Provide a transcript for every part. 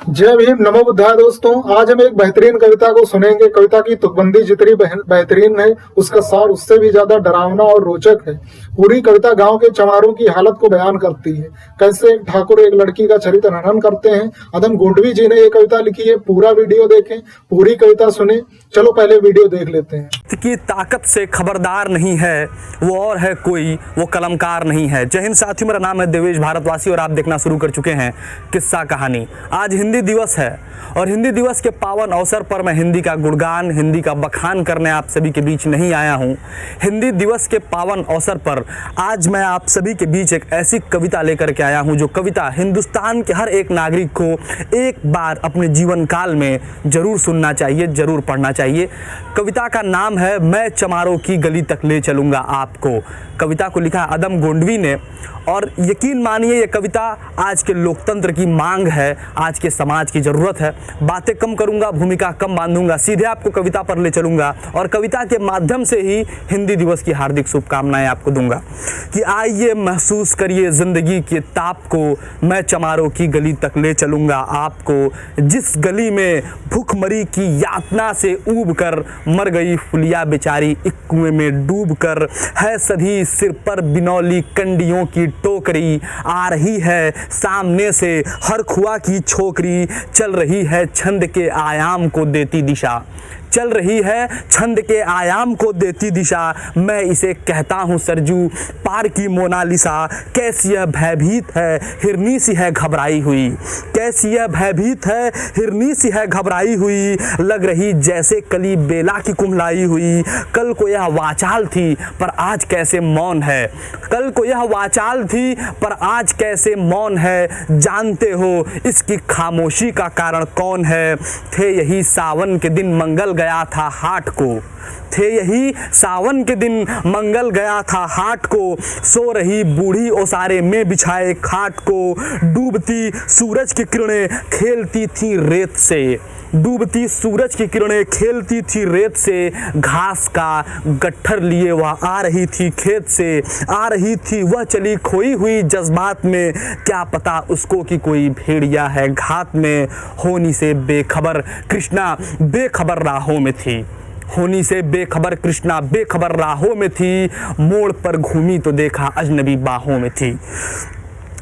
जय भीम, नमो बुद्धाय। दोस्तों, आज हम एक बेहतरीन कविता को सुनेंगे। कविता की तुकबंदी जितनी बेहतरीन है, उसका सार उससे भी ज्यादा डरावना और रोचक है। पूरी कविता गांव के चमारों की हालत को बयान करती है। कैसे एक ठाकुर एक लड़की का चरित्र हनन करते हैं। अदम गोंडवी जी ने ये कविता लिखी है। पूरा वीडियो देखें, पूरी कविता सुने। चलो पहले वीडियो देख लेते हैं। की ताकत से खबरदार नहीं है वो, और है कोई वो कलमकार नहीं है। जय हिंद साथियों, मेरा नाम है देवेश भारतवासी और आप देखना शुरू कर चुके हैं किस्सा कहानी। आज हिंदी दिवस है और हिंदी दिवस के पावन अवसर पर मैं हिंदी का गुणगान, हिंदी का बखान करने आप सभी के बीच नहीं आया हूं। हिंदी दिवस के पावन अवसर पर आज मैं आप सभी के बीच एक ऐसी कविता लेकर के आया हूं जो कविता हिंदुस्तान के हर एक नागरिक को एक बार अपने जीवन काल में जरूर सुनना चाहिए, जरूर पढ़ना चाहिए। कविता का नाम है मैं चमारों की गली तक ले चलूंगा आपको। कविता को लिखा अदम गोंडवी ने और यकीन मानिए ये कविता आज के लोकतंत्र की मांग है, आज के समाज की ज़रूरत है। बातें कम करूंगा, भूमिका कम बांधूंगा, सीधे आपको कविता पर ले चलूंगा और कविता के माध्यम से ही हिंदी दिवस की हार्दिक शुभकामनाएं आपको दूंगा कि आइए महसूस करिए ज़िंदगी के ताप को। मैं चमारों की गली तक ले चलूंगा आपको, जिस गली में भूखमरी की यातना से ऊब कर मर गई फुलिया बेचारी एक कुएं में डूब कर। है सधी सिर पर बिनौली कंडियों की टोकरी, आ रही है सामने से हर खुआ की छोकरी। चल रही है छंद के आयाम को देती दिशा, चल रही है छंद के आयाम को देती दिशा। मैं इसे कहता हूँ सरजू पार की मोनालिसा। कैसी यह भयभीत है हिरनी सी है घबराई हुई, कैसी यह भयभीत है हिरनी सी है घबराई हुई। लग रही जैसे कली बेला की कुम्हलाई हुई। कल को यह वाचाल थी पर आज कैसे मौन है, कल को यह वाचाल थी पर आज कैसे मौन है। जानते हो इसकी खामोशी का कारण कौन है। थे यही सावन के दिन मंगल गया था हाट को, थे यही सावन के दिन मंगल गया था हाट को। सो रही बूढ़ी ओसारे में बिछाए खाट को। डूबती सूरज की किरणें खेलती थी रेत से, डूबती सूरज की किरणें खेलती थी रेत से। घास का गट्ठर लिए वह आ रही थी खेत से, आ रही थी वह चली खोई हुई जज्बात में। क्या पता उसको कि कोई भेड़िया है घात में। होनी से बेखबर कृष्णा बेखबर राहों में थी, होनी से बेखबर कृष्णा बेखबर राहों में थी। मोड़ पर घूमी तो देखा अजनबी बाहों में थी।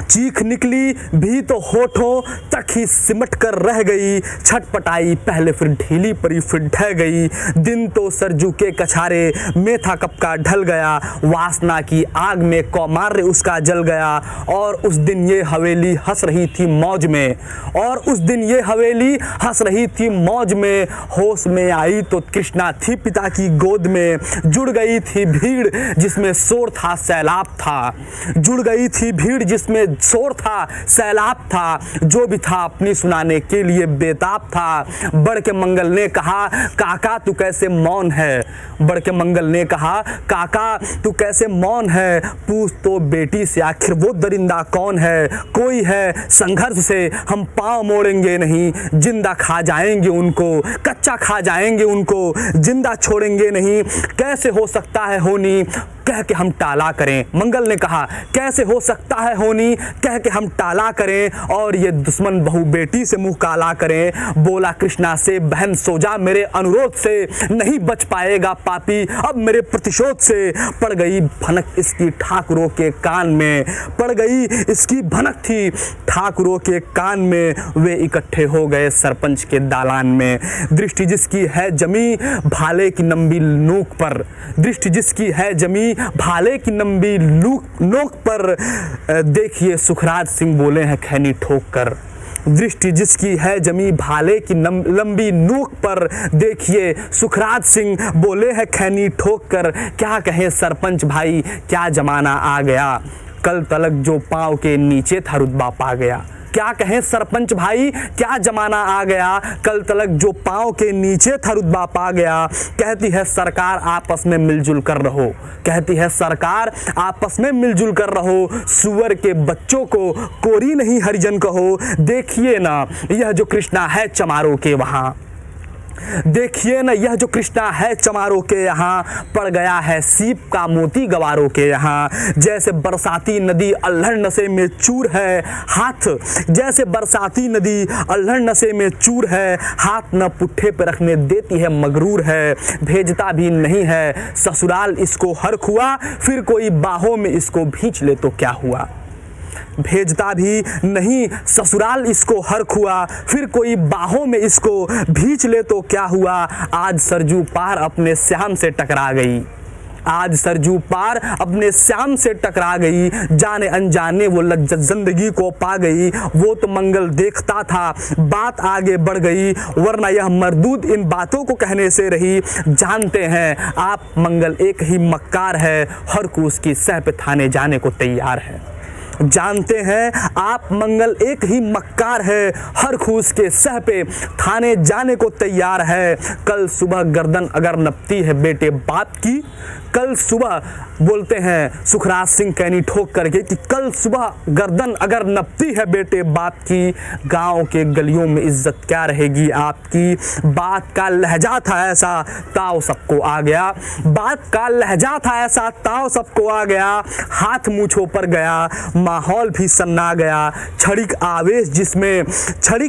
चीख निकली भी तो होठों तक ही सिमट कर रह गई। छटपटाई पहले फिर ढीली पड़ी फिर ढह गई। दिन तो सरजू के कछारे में था कब का ढल गया। वासना की आग में कौमार्य उसका जल गया। और उस दिन ये हवेली हंस रही थी मौज में, और उस दिन ये हवेली हंस रही थी मौज में। होश में आई तो कृष्णा थी पिता की गोद में। जुड़ गई थी भीड़ जिसमें शोर था सैलाब था, जुड़ गई थी भीड़ जिसमें शोर था सैलाब था। जो भी था अपनी सुनाने के लिए बेताब था। बढ़ के मंगल ने कहा काका तू कैसे मौन है, बढ़ के मंगल ने कहा काका तू कैसे मौन है। पूछ तो बेटी से आखिर वो दरिंदा कौन है। कोई है संघर्ष से हम पांव मोड़ेंगे नहीं, जिंदा खा जाएंगे उनको, कच्चा खा जाएंगे उनको, जिंदा छोड़ेंगे नहीं। कैसे हो सकता है होनी कह के हम टाला करें, मंगल ने कहा कैसे हो सकता है होनी कह के हम टाला करें। और ये दुश्मन बहू बेटी से मुंह काला करें। बोला कृष्णा से बहन सो जा मेरे अनुरोध से, नहीं बच पाएगा पापी अब मेरे प्रतिशोध से। पड़ गई भनक इसकी ठाकुरों के कान में, पड़ गई इसकी भनक थी ठाकुरों के कान में। वे इकट्ठे हो गए सरपंच के दालान में। दृष्टि जिसकी है जमी भाले की लंबी नोक पर, दृष्टि जिसकी है जमी भाले की लंबी नोक पर। देखिए सुखराज सिंह बोले हैं खैनी ठोक कर, दृष्टि जिसकी है जमी भाले की लंबी नोक पर। देखिए सुखराज सिंह बोले हैं खैनी ठोक कर। क्या कहें सरपंच भाई क्या जमाना आ गया, कल तलक जो पांव के नीचे था रुतबा पा गया। क्या कहें सरपंच भाई क्या जमाना आ गया, कल तलक जो पांव के नीचे था रुतबा पा गया। कहती है सरकार आपस में मिलजुल कर रहो, कहती है सरकार आपस में मिलजुल कर रहो। सुअर के बच्चों को कोरी नहीं हरिजन कहो। देखिए ना यह जो कृष्णा है चमारों के वहाँ, देखिए न यह जो कृष्णा है चमारों के यहाँ, पड़ गया है सीप का मोती गवारों के यहाँ। जैसे बरसाती नदी अल्हड़ नशे में चूर है हाथ, जैसे बरसाती नदी अल्हड़ नशे में चूर है हाथ, न पुट्ठे पे रखने देती है मगरूर है। भेजता भी नहीं है ससुराल इसको हर्ख हुआ, फिर कोई बाहों में इसको भींच ले तो क्या हुआ। भेजता भी नहीं ससुराल इसको हर्ख हुआ, फिर कोई बाहों में इसको भींच ले तो क्या हुआ। आज सरजू पार अपने श्याम से टकरा गई, आज सरजू पार अपने श्याम से टकरा गई। जाने अनजाने वो लज्जत जिंदगी को पा गई। वो तो मंगल देखता था बात आगे बढ़ गई, वरना यह मरदूद इन बातों को कहने से रही। जानते हैं आप मंगल एक ही मक्कार है, हर को उसकी सह पे थाने जाने को तैयार है। जानते हैं आप मंगल एक ही मक्कार है, हर खूस के सह पे थाने जाने को तैयार है। कल सुबह गर्दन अगर नपती है बेटे बाप की, कल सुबह बोलते हैं सुखराज सिंह कैनी ठोक करके कि कल सुबह गर्दन अगर नपती है बेटे बाप की, गांव के गलियों में इज्जत क्या रहेगी आपकी। बात का लहजा था ऐसा ताव सबको आ गया, बात का लहजा था ऐसा ताव सबको आ गया। हाथ मूंछों पर गया, माहौल भी सन्ना गया। क्षणिक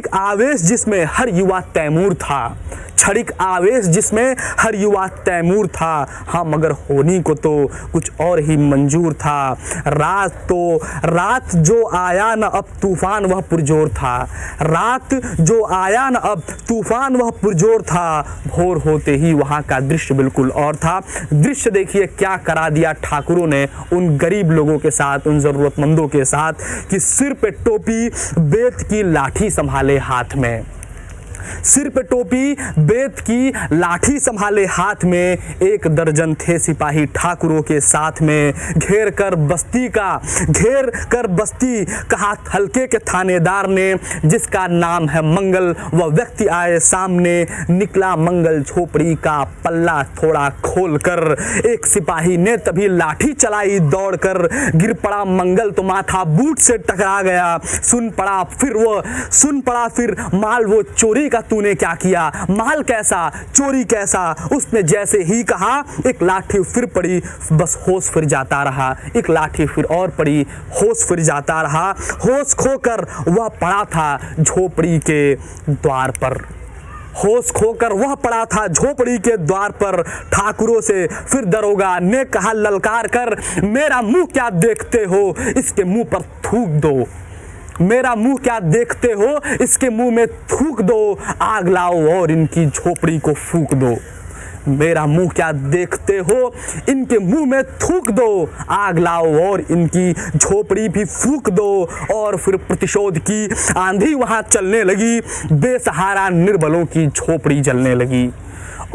आवेश जिसमें हर युवा तैमूर था, क्षणिक आवेश जिसमें हर युवा तैमूर था। हाँ मगर होनी को तो कुछ और ही मंजूर था। रात जो आया न अब तूफान वह पुरजोर था, रात जो आया न अब तूफान वह पुरजोर था। भोर होते ही वहाँ का दृश्य बिल्कुल और था। दृश्य देखिए क्या करा दिया ठाकुरों ने उन गरीब लोगों के साथ, उन ज़रूरतमंदों के साथ, कि सिर पे टोपी बेत की लाठी संभाले हाथ में, सिर पे टोपी बेत की लाठी संभाले हाथ में। 1 दर्जन थे सिपाही ठाकुरों के साथ में, घेर कर बस्ती कहा हल्के के थानेदार ने, जिसका नाम है मंगल वह व्यक्ति आए सामने। निकला मंगल झोपड़ी का पल्ला थोड़ा खोल कर, एक सिपाही ने तभी लाठी चलाई दौड़ कर। गिर पड़ा मंगल तो माथा बूट से टकरा गया। सुन पड़ा फिर माल वो चोरी का तूने क्या किया, माल कैसा चोरी कैसा। उसने जैसे ही कहा एक लाठी फिर पड़ी, बस होश फिर जाता रहा। एक लाठी फिर और पड़ी, होश फिर जाता रहा। होश खोकर वह पड़ा था झोपड़ी के द्वार पर, होश खोकर वह पड़ा था झोपड़ी के द्वार पर। ठाकुरों से फिर दरोगा ने कहा ललकार कर, मेरा मुंह क्या देखते हो, इसके मुंह पर थूक दो। मेरा मुंह क्या देखते हो, इसके मुंह में थूक दो। आग लाओ और इनकी झोपड़ी को फूंक दो। मेरा मुंह क्या देखते हो, इनके मुंह में थूक दो। आग लाओ और इनकी झोपड़ी भी फूंक दो। और फिर प्रतिशोध की आंधी वहां चलने लगी, बेसहारा निर्बलों की झोपड़ी जलने लगी।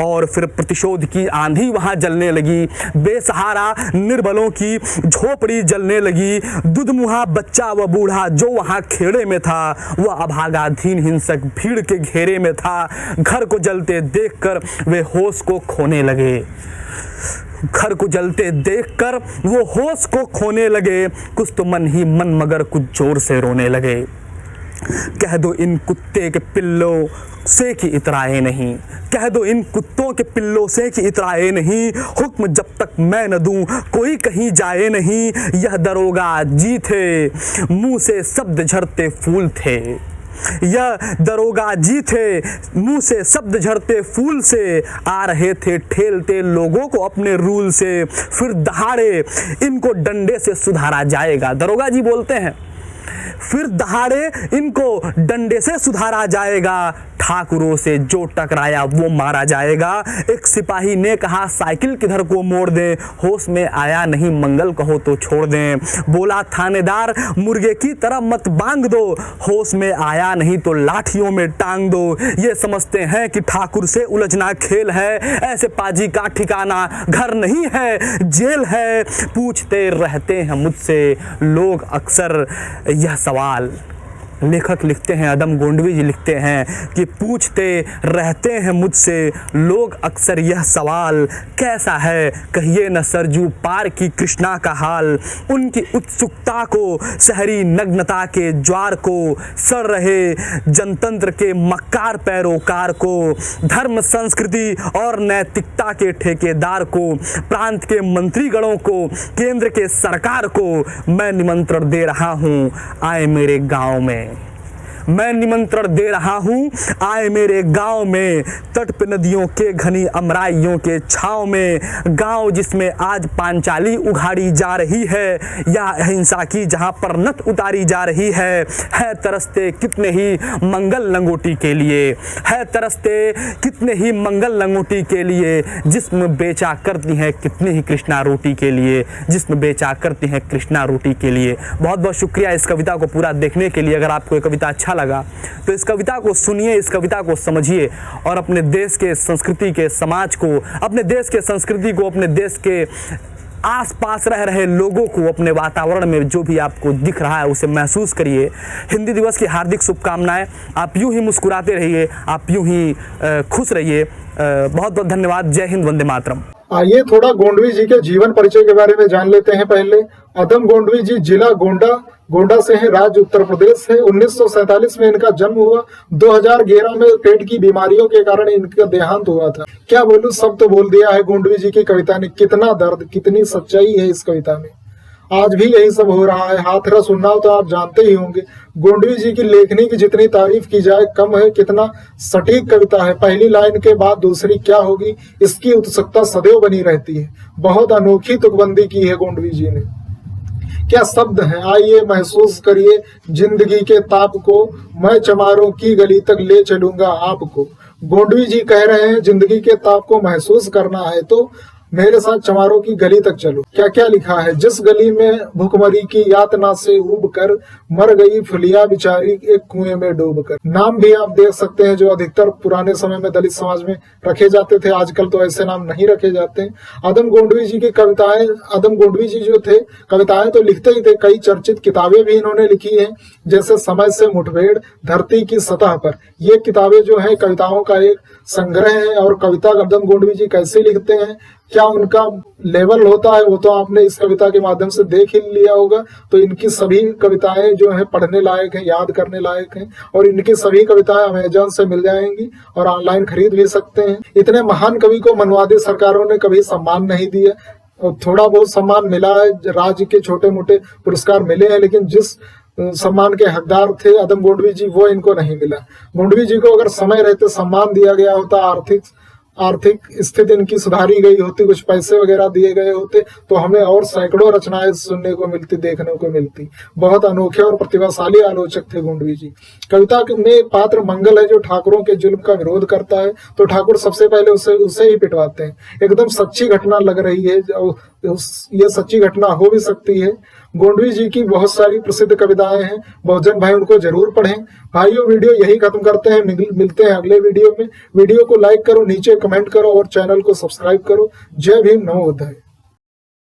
और फिर प्रतिशोध की आंधी वहां जलने लगी, बेसहारा निर्बलों की झोपड़ी जलने लगी। दुधमुहा बच्चा व बूढ़ा जो वहां खेड़े में था, वह अभागाधीन हिंसक भीड़ के घेरे में था। घर को जलते देखकर वे होश को खोने लगे, घर को जलते देखकर वो होश को खोने लगे। कुछ तो मन ही मन मगर कुछ जोर से रोने लगे। कह दो इन कुत्ते के पिल्लों से कि इतराए नहीं, कह दो इन कुत्तों के पिल्लों से कि इतराए नहीं। हुक्म जब तक मैं न दूं कोई कहीं जाए नहीं। यह दरोगा जी थे, मुंह से शब्द झड़ते फूल थे। यह दरोगा जी थे, मुंह से शब्द झड़ते फूल से। आ रहे थे ठेलते लोगों को अपने रूल से। फिर दहाड़े इनको डंडे से सुधारा जाएगा। दरोगा जी बोलते हैं फिर दहाड़े इनको डंडे से सुधारा जाएगा। ठाकुरों से जो टकराया वो मारा जाएगा। एक सिपाही ने कहा साइकिल किधर को मोड़ दें, होश में आया नहीं मंगल कहो तो छोड़ दें। बोला थानेदार मुर्गे की तरह मत बांग दो, होश में आया नहीं तो लाठियों में टांग दो। ये समझते हैं कि ठाकुर से उलझना खेल है, ऐसे पाजी का ठिकाना घर नहीं है जेल है। पूछते रहते हैं मुझसे लोग अक्सर यह सवाल, लेखक लिखते हैं, अदम गोंडवी जी लिखते हैं कि पूछते रहते हैं मुझसे लोग अक्सर यह सवाल, कैसा है कहिए न सरजू पार की कृष्णा का हाल। उनकी उत्सुकता को, शहरी नग्नता के ज्वार को, सड़ रहे जनतंत्र के मक्कार पैरोकार को, धर्म संस्कृति और नैतिकता के ठेकेदार को, प्रांत के मंत्रीगणों को, केंद्र के सरकार को मैं निमंत्रण दे रहा हूँ, आए मेरे गांव में। मैं निमंत्रण दे रहा हूँ, आए मेरे गांव में। तट पे नदियों के घनी अमराइयों के छाँव में, गांव जिसमें आज पांचाली उघाड़ी जा रही है, या अहिंसा की जहां पर नत उतारी जा रही है तरसते कितने ही मंगल लंगोटी के लिए, है तरसते कितने ही मंगल लंगोटी के लिए, जिस्म बेचा करती हैं कितनी ही कृष्णा रोटी के लिए, जिस्म बेचा करती हैं कृष्णा रोटी के लिए। बहुत बहुत शुक्रिया इस कविता को पूरा देखने के लिए। अगर आपको ये कविता अच्छा लगा तो इस कविता को सुनिए, इस कविता को समझिए और अपने देश के संस्कृति के समाज को, अपने देश के संस्कृति को, अपने देश के आसपास रह रहे लोगों को, अपने वातावरण में जो भी आपको दिख रहा है उसे महसूस करिए। हिंदी दिवस की हार्दिक शुभकामनाएं। आप यूं ही मुस्कुराते रहिए, आप यूं ही खुश रहिए। बहुत बहुत धन्यवाद। जय हिंद, वंदे मातरम। आइए थोड़ा गोंडवी जी के जीवन परिचय के बारे में जान लेते हैं। पहले अदम गोंडवी जी जिला गोंडा से हैं, राज्य उत्तर प्रदेश है। 1947 में इनका जन्म हुआ। 2011 में पेट की बीमारियों के कारण इनका देहांत हुआ था। क्या बोलूं, सब तो बोल दिया है गोंडवी जी की कविता ने। कितना दर्द, कितनी सच्चाई है इस कविता में। आज भी यही सब हो रहा है। हाथरस उन्नाव तो आप जानते ही होंगे। गोंडवी जी की लेखनी की जितनी तारीफ की जाए कम है। कितना सटीक कविता है। पहली लाइन के बाद दूसरी क्या होगी इसकी उत्सुकता सदैव बनी रहती है। बहुत अनोखी तुकबंदी की है गोंडवी जी ने। क्या शब्द हैं, आइए महसूस करिए जिंदगी के ताप को, मैं चमारों की गली तक ले चलूंगा आपको। गोंडवी जी कह रहे हैं जिंदगी के ताप को महसूस करना है तो मेरे साथ चमारों की गली तक चलो। क्या क्या लिखा है। जिस गली में भुखमरी की यातना से उब कर मर गई फुलिया बिचारी एक कुएं में डूब कर। नाम भी आप देख सकते हैं जो अधिकतर पुराने समय में दलित समाज में रखे जाते थे, आजकल तो ऐसे नाम नहीं रखे जाते हैं। अदम गोंडवी जी की कविताएं, अदम गोंडवी जी जो थे कविताएं तो लिखते ही थे। कई चर्चित किताबें भी इन्होंने लिखी हैं, जैसे समय से मुठभेड़, धरती की सतह पर। ये किताबें जो है कविताओं का एक संग्रह है। और कविता अदम गोंडवी जी कैसे लिखते हैं, क्या उनका लेवल होता है, वो तो आपने इस कविता के माध्यम से देख ही लिया होगा। तो इनकी सभी कविताएं जो है पढ़ने लायक हैं, याद करने लायक हैं। और इनकी सभी कविताएं अमेजन से मिल जाएंगी और ऑनलाइन खरीद भी सकते हैं। इतने महान कवि को मनवादी सरकारों ने कभी सम्मान नहीं दिया। और थोड़ा बहुत सम्मान मिला है, राज्य के छोटे मोटे पुरस्कार मिले हैं, लेकिन जिस सम्मान के हकदार थे अदम गोंडवी जी, वो इनको नहीं मिला। गोंडवी जी को अगर समय रहते सम्मान दिया गया होता, आर्थिक स्थिति इनकी सुधारी गई होती, कुछ पैसे वगैरह दिए गए होते, तो हमें और सैकड़ों रचनाएं सुनने को मिलती, देखने को मिलती। बहुत अनोखे और प्रतिभाशाली आलोचक थे गोंडवी जी। कविता में एक पात्र मंगल है जो ठाकुरों के जुल्म का विरोध करता है, तो ठाकुर सबसे पहले उसे ही पिटवाते हैं। एकदम सच्ची घटना लग रही है, ये सच्ची घटना हो भी सकती है। गोंडवी जी की बहुत सारी प्रसिद्ध कविताएं हैं, बहुजन भाई उनको जरूर पढ़ें। भाइयों, वीडियो यही खत्म करते हैं, मिलते हैं अगले वीडियो में। वीडियो को लाइक करो, नीचे कमेंट करो और चैनल को सब्सक्राइब करो। जय भीम, नमो बुद्धाय।